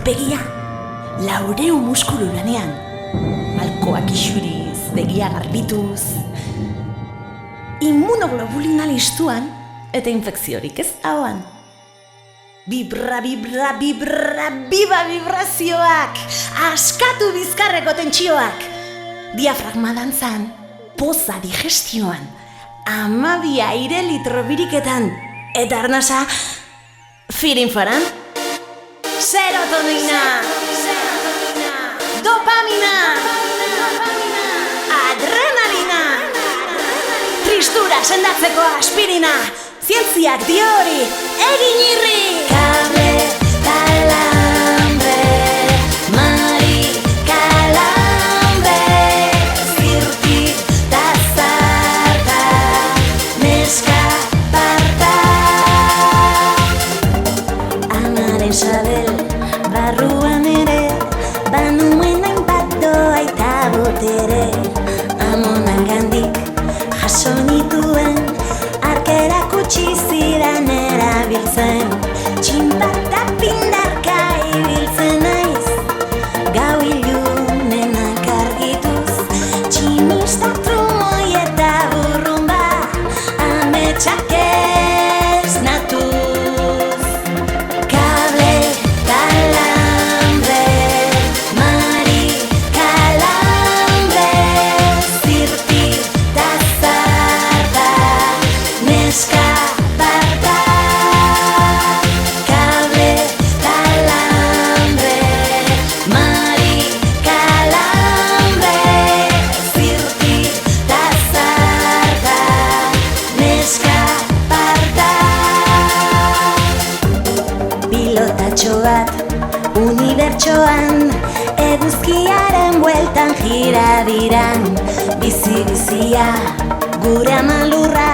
aurpegia, 400 muskulu lanean, malkoak isuriz, begia garbituz, immunoglobulina listuan eta infekziorik ez hauan. Vibra, vibra, vibra, biba vibrazioak, askatu bizkarreko tentsioak, diafragma dantzan, poza digestioan, 12 aire litro biriketan, eta arnasa, firinfaran, serotonina, dopamina, adrenalina, tristura sendatzeko aspirina, zientziak dio hori, egin irri! Kable, kalambre, mari, kalambre, zirti, tazarta, neska, parta. Amaren sabel, barruan ere, banuen hainbat doa eta botere, amonan gandik, jaso nituen, arkerak utzi zidan erabiltzen, txinbata pindarka ibiltzen naiz, gau ilunenak argituz, tximista trumoi eta burrumba, ametsak ez natuz. Kable, kalambre, mari, kalambre, zirti, tazarta, neska, parta. Kable, kalambre, mari, kalambre, zirti, tazarta, neska, parta. Pilotatxo bat, unibertsoan, eguzkiaren bueltan jira diran, bizi-bizia, gure amalurra,